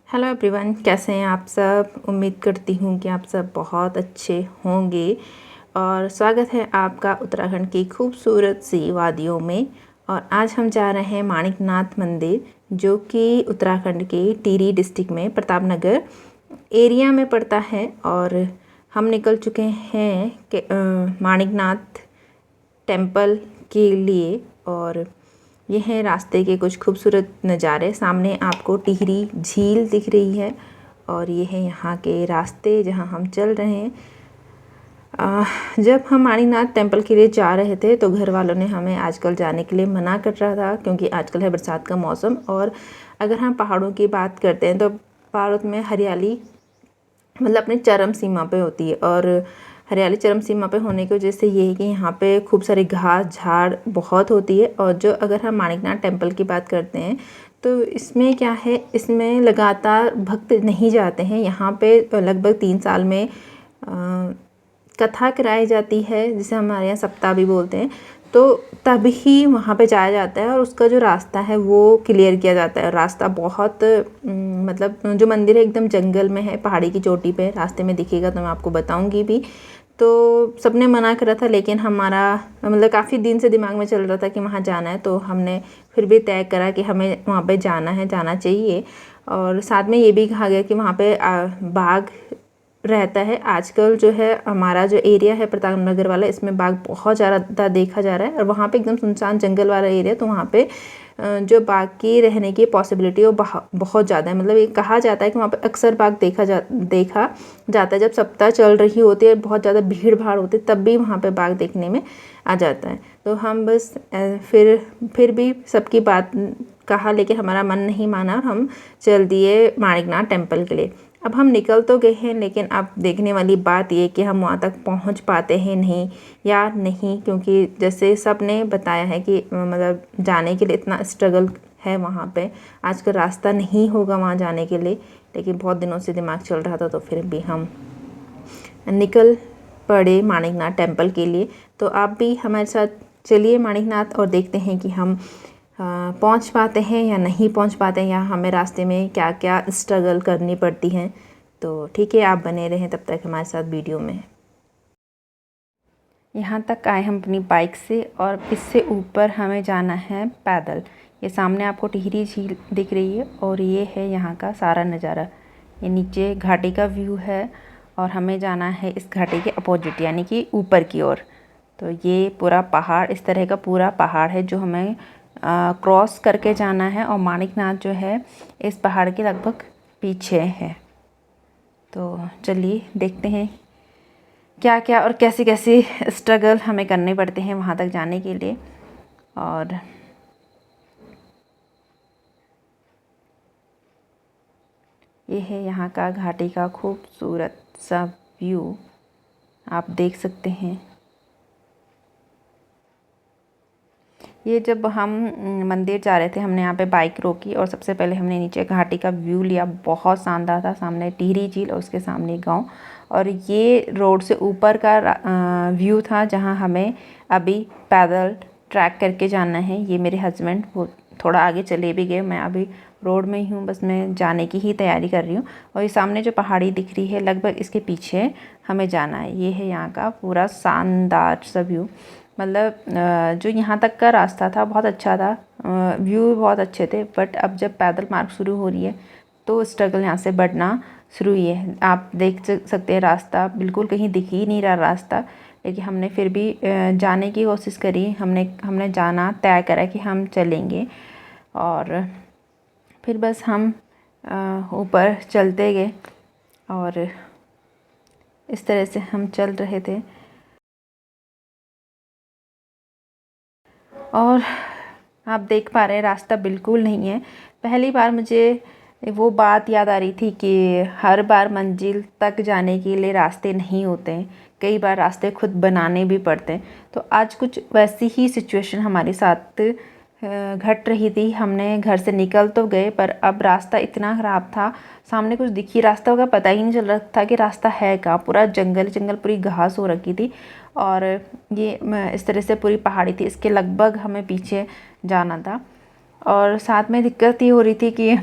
Hello everyone, कैसे हैं आप सब। उम्मीद करती हूँ कि आप सब बहुत अच्छे होंगे और स्वागत है आपका उत्तराखंड की खूबसूरत सी वादियों में। और आज हम जा रहे हैं माणिकनाथ मंदिर, जो कि उत्तराखंड के टिहरी डिस्ट्रिक्ट में प्रतापनगर एरिया में पड़ता है। और हम निकल चुके हैं कि माणिकनाथ टेम्पल के लिए। और ये हैं रास्ते के कुछ खूबसूरत नज़ारे। सामने आपको टिहरी झील दिख रही है और ये है यहाँ के रास्ते जहाँ हम चल रहे हैं। जब हम माणिकनाथ टेम्पल के लिए जा रहे थे तो घर वालों ने हमें आजकल जाने के लिए मना कर रहा था, क्योंकि आजकल है बरसात का मौसम। और अगर हम पहाड़ों की बात करते हैं तो पहाड़ों में हरियाली मतलब अपनी चरम सीमा पे होती है। और हरियाली चरम सीमा पे होने की वजह से ये है कि यहाँ पे खूब सारी घास झाड़ बहुत होती है। और जो अगर हम माणिकनाथ टेम्पल की बात करते हैं तो इसमें क्या है, इसमें लगातार भक्त नहीं जाते हैं। यहाँ पे लगभग 3 साल में कथा कराई जाती है, जिसे हमारे यहाँ सप्ताह भी बोलते हैं। तो तभी वहाँ पे जाया जाता है और उसका जो रास्ता है वो क्लियर किया जाता है। रास्ता बहुत मतलब जो मंदिर है एकदम जंगल में है, पहाड़ी की चोटी पे। रास्ते में दिखेगा तो मैं आपको बताऊंगी भी। तो सबने मना करा था, लेकिन हमारा मतलब काफ़ी दिन से दिमाग में चल रहा था कि वहाँ जाना है, तो हमने फिर भी तय करा कि हमें वहाँ पे जाना है, जाना चाहिए। और साथ में ये भी कहा गया कि वहाँ पे बाघ रहता है। आजकल जो है हमारा जो एरिया है प्रतापनगर वाला, इसमें बाघ बहुत ज़्यादा देखा जा रहा है। और वहाँ पे एकदम सुनसान जंगल वाला एरिया, तो वहाँ पे जो बाघ की रहने की पॉसिबिलिटी वो बहुत ज़्यादा है। मतलब ये कहा जाता है कि वहाँ पे अक्सर बाघ देखा जाता है। जब सप्ताह चल रही होती है, बहुत ज़्यादा भीड़ भाड़ होती है, तब भी वहाँ पे बाघ देखने में आ जाता है। तो हम बस फिर भी सबकी बात कहा, लेकिन हमारा मन नहीं माना। हम चल दिए माणिकनाथ टेम्पल के लिए। अब हम निकल तो गए हैं, लेकिन अब देखने वाली बात ये कि हम वहाँ तक पहुँच पाते हैं नहीं या नहीं, क्योंकि जैसे सब ने बताया है कि मतलब जाने के लिए इतना स्ट्रगल है वहाँ पे। आजकल रास्ता नहीं होगा वहाँ जाने के लिए, लेकिन बहुत दिनों से दिमाग चल रहा था, तो फिर भी हम निकल पड़े माणिकनाथ टेम्पल के लिए। तो आप भी हमारे साथ चलिए माणिकनाथ और देखते हैं कि हम पहुंच पाते हैं या नहीं पहुंच पाते हैं, या हमें रास्ते में क्या क्या स्ट्रगल करनी पड़ती हैं। तो ठीक है, आप बने रहें तब तक हमारे साथ वीडियो में। यहाँ तक आए हम अपनी बाइक से, और इससे ऊपर हमें जाना है पैदल। ये सामने आपको टिहरी झील दिख रही है और ये है यहाँ का सारा नज़ारा। ये नीचे घाटी का व्यू है और हमें जाना है इस घाटी के अपोजिट, यानी कि ऊपर की ओर। तो ये पूरा पहाड़, इस तरह का पूरा पहाड़ है जो हमें क्रॉस करके जाना है। और माणिकनाथ जो है इस पहाड़ के लगभग पीछे है। तो चलिए देखते हैं क्या क्या और कैसी कैसी स्ट्रगल हमें करने पड़ते हैं वहाँ तक जाने के लिए। और ये है यहाँ का घाटी का खूबसूरत सा व्यू, आप देख सकते हैं। ये जब हम मंदिर जा रहे थे, हमने यहाँ पे बाइक रोकी और सबसे पहले हमने नीचे घाटी का व्यू लिया। बहुत शानदार था। सामने टिहरी झील और उसके सामने गांव, और ये रोड से ऊपर का व्यू था जहाँ हमें अभी पैदल ट्रैक करके जाना है। ये मेरे हस्बैंड वो थोड़ा आगे चले भी गए, मैं अभी रोड में ही हूँ, बस मैं जाने की ही तैयारी कर रही हूँ। और ये सामने जो पहाड़ी दिख रही है, लगभग इसके पीछे हमें जाना है। ये है यहाँ का पूरा शानदार सा व्यू। मतलब जो यहाँ तक का रास्ता था बहुत अच्छा था, व्यू भी बहुत अच्छे थे। बट अब जब पैदल मार्ग शुरू हो रही है तो स्ट्रगल यहाँ से बढ़ना शुरू हुई है। आप देख सकते हैं रास्ता बिल्कुल कहीं दिख ही नहीं रहा रास्ता, लेकिन हमने फिर भी जाने की कोशिश करी। हमने जाना तय करा कि हम चलेंगे। और फिर बस हम ऊपर चलते गए और इस तरह से हम चल रहे थे। और आप देख पा रहे हैं रास्ता बिल्कुल नहीं है। पहली बार मुझे वो बात याद आ रही थी कि हर बार मंजिल तक जाने के लिए रास्ते नहीं होते हैं, कई बार रास्ते खुद बनाने भी पड़ते हैं। तो आज कुछ वैसी ही सिचुएशन हमारे साथ घट रही थी। हमने घर से निकल तो गए, पर अब रास्ता इतना ख़राब था, सामने कुछ दिखी रास्ता का पता ही नहीं चल रहा था कि रास्ता है कहाँ। पूरा जंगल जंगल, पूरी घास हो रखी थी। और ये इस तरह से पूरी पहाड़ी थी, इसके लगभग हमें पीछे जाना था। और साथ में दिक्कत ये हो रही थी कि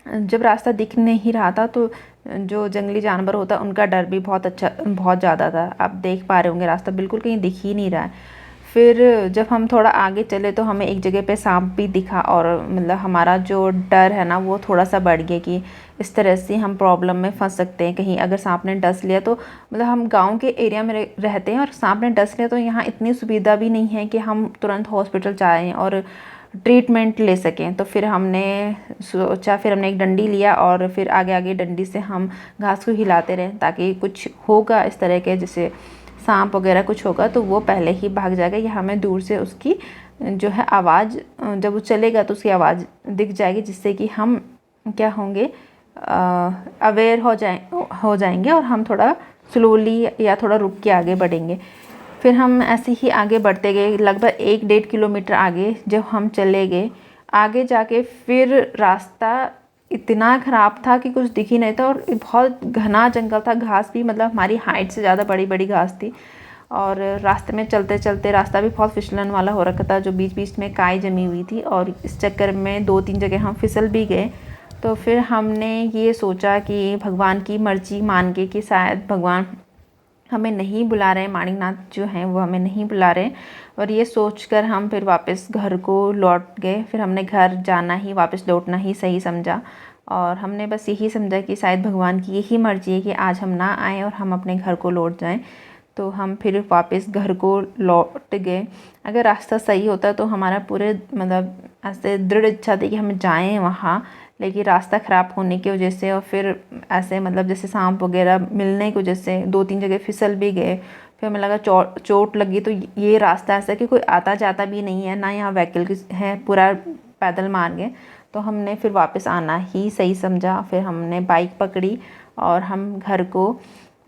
जब रास्ता दिख नहीं रहा था तो जो जंगली जानवर होता है उनका डर भी बहुत ज़्यादा था। आप देख पा रहे होंगे रास्ता बिल्कुल कहीं दिख ही नहीं रहा है। फिर जब हम थोड़ा आगे चले तो हमें एक जगह पे सांप भी दिखा और मतलब हमारा जो डर है ना वो थोड़ा सा बढ़ गया कि इस तरह से हम प्रॉब्लम में फंस सकते हैं। कहीं अगर सांप ने डस लिया तो मतलब हम गांव के एरिया में रहते हैं और सांप ने डस लिया तो यहाँ इतनी सुविधा भी नहीं है कि हम तुरंत हॉस्पिटल जाएँ और ट्रीटमेंट ले सकें। तो फिर हमने सोचा, फिर हमने एक डंडी लिया और फिर आगे आगे डंडी से हम घास को हिलाते रहे ताकि कुछ होगा इस तरह के, जैसे सांप वगैरह कुछ होगा तो वो पहले ही भाग जाएगा या हमें दूर से उसकी जो है आवाज़, जब वो चलेगा तो उसकी आवाज़ दिख जाएगी, जिससे कि हम क्या होंगे, अवेयर हो जाएंगे और हम थोड़ा स्लोली या थोड़ा रुक के आगे बढ़ेंगे। फिर हम ऐसे ही आगे बढ़ते गए। लगभग 1-1.5 किलोमीटर आगे जब हम चले गए, आगे जाके फिर रास्ता इतना ख़राब था कि कुछ दिख ही नहीं था और बहुत घना जंगल था। घास भी मतलब हमारी हाइट से ज़्यादा बड़ी बड़ी घास थी और रास्ते में चलते चलते रास्ता भी बहुत फिसलन वाला हो रखा था, जो बीच बीच में काई जमी हुई थी और इस चक्कर में 2-3 जगह हम फिसल भी गए। तो फिर हमने ये सोचा कि भगवान की मर्ज़ी मान के कि शायद भगवान हमें नहीं बुला रहे, माणिकनाथ जो हैं वो हमें नहीं बुला रहे, और ये सोचकर हम फिर वापस घर को लौट गए। फिर हमने घर जाना ही, वापस लौटना ही सही समझा और हमने बस यही समझा कि शायद भगवान की यही मर्ज़ी है कि आज हम ना आएँ और हम अपने घर को लौट जाएं। तो हम फिर वापस घर को लौट गए। अगर रास्ता सही होता तो हमारा पूरे मतलब ऐसे दृढ़ इच्छा थी कि हम जाएं वहाँ, लेकिन रास्ता ख़राब होने की वजह से और फिर ऐसे मतलब जैसे सांप वगैरह मिलने की वजह से 2-3 जगह फिसल भी गए। फिर हमें लगा चोट लगी। तो ये रास्ता ऐसा है कि कोई आता जाता भी नहीं है, ना यहाँ व्हीकल है, पूरा पैदल मार्ग है। तो हमने फिर वापस आना ही सही समझा। फिर हमने बाइक पकड़ी और हम घर को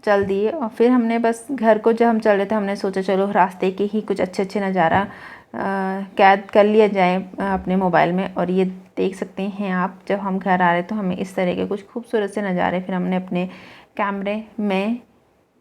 चल दिए। और फिर हमने बस घर को जब हम चल रहे थे हमने सोचा चलो रास्ते के ही कुछ अच्छे अच्छे नज़ारा कैद कर लिया जाए अपने मोबाइल में। और ये देख सकते हैं आप, जब हम घर आ रहे तो हमें इस तरह के कुछ खूबसूरत से नज़ारे फिर हमने अपने कैमरे में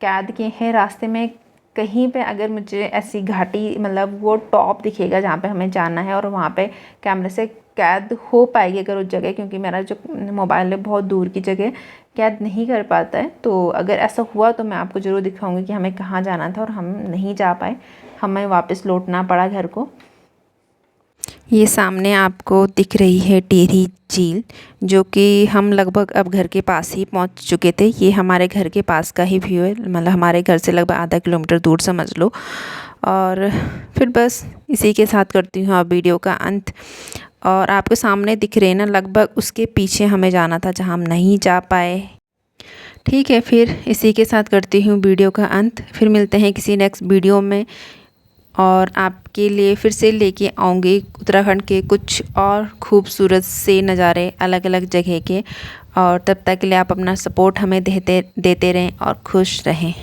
कैद किए हैं। रास्ते में कहीं पे अगर मुझे ऐसी घाटी मतलब वो टॉप दिखेगा जहाँ पे हमें जाना है और वहाँ पे कैमरे से कैद हो पाएगी अगर उस जगह, क्योंकि मेरा जो मोबाइल है बहुत दूर की जगह कैद नहीं कर पाता है। तो अगर ऐसा हुआ तो मैं आपको ज़रूर दिखाऊंगी कि हमें कहाँ जाना था और हम नहीं जा पाए, हमें वापस लौटना पड़ा घर को। ये सामने आपको दिख रही है टिहरी झील, जो कि हम लगभग अब घर के पास ही पहुंच चुके थे। ये हमारे घर के पास का ही व्यू है, मतलब हमारे घर से लगभग आधा किलोमीटर दूर समझ लो। और फिर बस इसी के साथ करती हूँ अब वीडियो का अंत। और आपके सामने दिख रहे हैं ना, लगभग उसके पीछे हमें जाना था जहाँ हम नहीं जा पाए। ठीक है, फिर इसी के साथ करती हूँ वीडियो का अंत। फिर मिलते हैं किसी नेक्स्ट वीडियो में और आपके लिए फिर से लेके आऊँगी उत्तराखंड के कुछ और खूबसूरत से नज़ारे अलग अलग जगह के। और तब तक के लिए आप अपना सपोर्ट हमें देते रहें और खुश रहें।